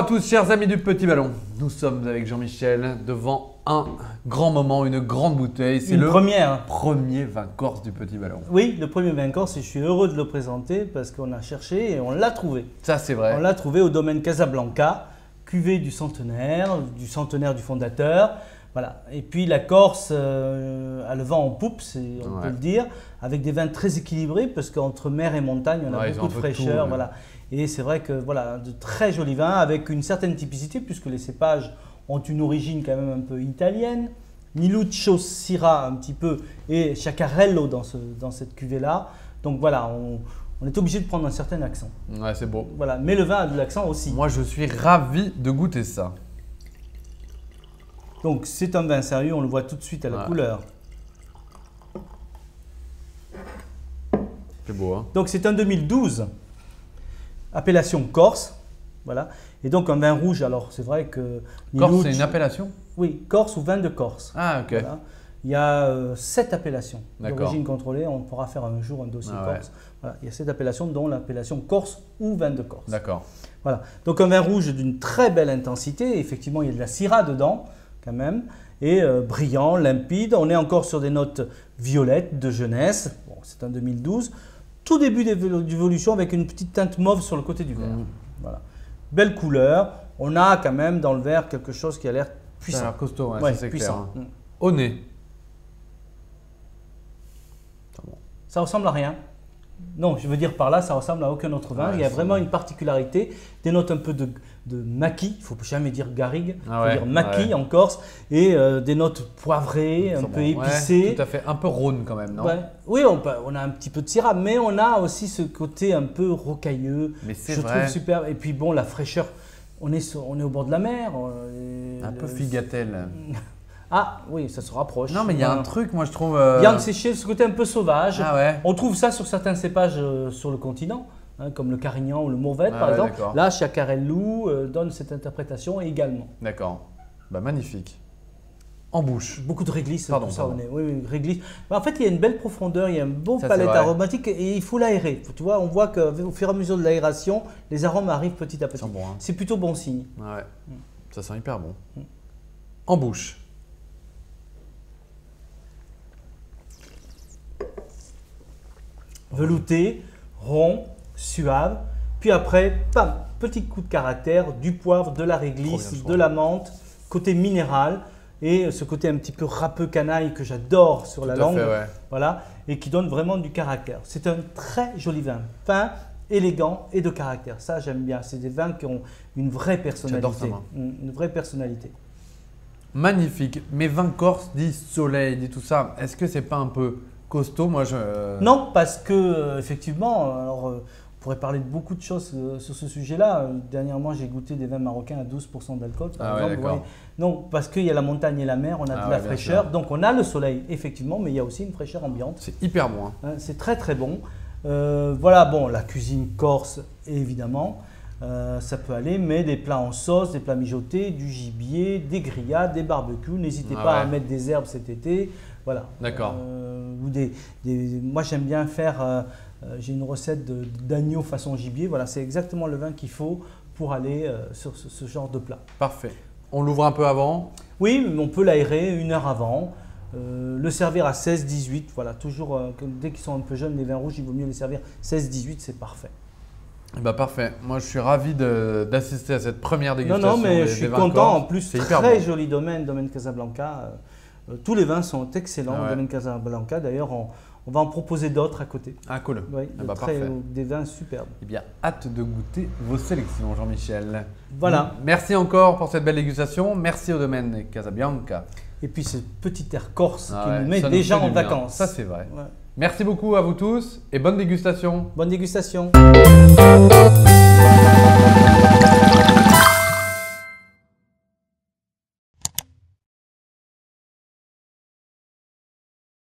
tous, chers amis du Petit Ballon. Nous sommes avec Jean-Michel devant un grand moment, une grande bouteille. C'est le premier vin corse du Petit Ballon. Oui, le premier vin corse et je suis heureux de le présenter parce qu'on a cherché et on l'a trouvé. Ça, c'est vrai. On l'a trouvé au domaine Casablanca, cuvée du centenaire du fondateur. Voilà. Et puis la Corse a le vent en poupe, on peut le dire, avec des vins très équilibrés parce qu'entre mer et montagne, on a beaucoup de fraîcheur. Voilà. Et c'est vrai que voilà, de très jolis vins avec une certaine typicité puisque les cépages ont une origine quand même un peu italienne. Miluccio Syrah un petit peu et Chacarello dans cette cuvée-là. Donc voilà, on est obligé de prendre un certain accent. Ouais, c'est beau. Voilà, mais le vin a de l'accent aussi. Moi, je suis ravi de goûter ça. Donc c'est un vin sérieux, on le voit tout de suite à la couleur. C'est beau, hein? Donc c'est un 2012, appellation Corse, voilà. Et donc un vin rouge, alors c'est vrai que… Corse, c'est une appellation? Oui, Corse ou vin de Corse. Ah, ok. Voilà. Il y a 7 appellations d'origine contrôlée, on pourra faire un jour un dossier Corse. Voilà. Il y a 7 appellations dont l'appellation Corse ou vin de Corse. D'accord. Voilà. Donc un vin rouge d'une très belle intensité, effectivement il y a de la Syrah dedans quand même, et brillant, limpide. On est encore sur des notes violettes de jeunesse, bon, c'est un 2012. Tout début d'évolution avec une petite teinte mauve sur le côté du verre. Voilà. Belle couleur, on a quand même dans le verre quelque chose qui a l'air puissant. Ça a l'air costaud, c'est puissant. Clair. Au nez. Bon. Ça ressemble à rien. Non, je veux dire par là, ça ressemble à aucun autre vin. Il y a vraiment une particularité, des notes un peu de maquis, il ne faut jamais dire garrigue, il faut dire maquis en Corse, et des notes poivrées, un peu épicées. Tout à fait, un peu rône quand même, non? Oui, on a un petit peu de syrah, mais on a aussi ce côté un peu rocailleux. Mais c'est je trouve super. Et puis bon, la fraîcheur, on est au bord de la mer. Un peu figatelle. Ah oui, ça se rapproche. Non, mais il y a un truc, moi je trouve… Viande séchée, ce côté un peu sauvage. Ah ouais. On trouve ça sur certains cépages sur le continent, hein, comme le Carignan ou le Mourvèdre par exemple. Là, Chacarello donne cette interprétation également. D'accord. Bah, magnifique. En bouche. Beaucoup de réglisse, tout ça au nez. Oui, réglisse. En fait, il y a une belle profondeur, il y a un beau palette aromatique et il faut l'aérer. Tu vois, on voit qu'au fur et à mesure de l'aération, les arômes arrivent petit à petit. Bon, hein. C'est plutôt bon signe. Ouais. Ça sent hyper bon. En bouche. Velouté, rond, suave. Puis après, pam, petit coup de caractère, du poivre, de la réglisse, de la menthe, côté minéral et ce côté un petit peu râpeux canaille que j'adore sur la langue. Voilà, et qui donne vraiment du caractère. C'est un très joli vin, fin, élégant et de caractère. Ça, j'aime bien. C'est des vins qui ont une vraie personnalité. J'adore ça, une vraie personnalité. Magnifique. Mais vin corse dit soleil, dit tout ça. Est-ce que c'est pas un peu costaud? Moi, Non, parce que effectivement, alors, on pourrait parler de beaucoup de choses sur ce sujet-là. Dernièrement, j'ai goûté des vins marocains à 12% d'alcool, par exemple. Non, parce qu'il y a la montagne et la mer, on a de la fraîcheur. Donc, on a le soleil, effectivement, mais il y a aussi une fraîcheur ambiante. C'est hyper bon. Hein, c'est très, très bon. Voilà, bon, la cuisine corse, évidemment, ça peut aller, mais des plats en sauce, des plats mijotés, du gibier, des grillades, des barbecues. N'hésitez pas à mettre des herbes cet été. Voilà. D'accord. Moi, j'aime bien faire… j'ai une recette d'agneau façon gibier. Voilà, c'est exactement le vin qu'il faut pour aller sur ce genre de plat. Parfait. On l'ouvre un peu avant? Oui, on peut l'aérer 1 heure avant. Le servir à 16-18. Voilà, toujours, dès qu'ils sont un peu jeunes, les vins rouges, il vaut mieux les servir 16-18, c'est parfait. Bah parfait. Moi, je suis ravi d'assister à cette première dégustation. Non, mais je suis content. En plus, très joli domaine Casablanca. Tous les vins sont excellents au domaine Casablanca. D'ailleurs, on va en proposer d'autres à côté. Ah, cool. Oui, des vins superbes. Eh bien, hâte de goûter vos sélections, Jean-Michel. Voilà. Merci encore pour cette belle dégustation. Merci au domaine Casablanca. Et puis, ce petit air corse qui nous met déjà en vacances. Ça, c'est vrai. Ouais. Merci beaucoup à vous tous et bonne dégustation. Bonne dégustation.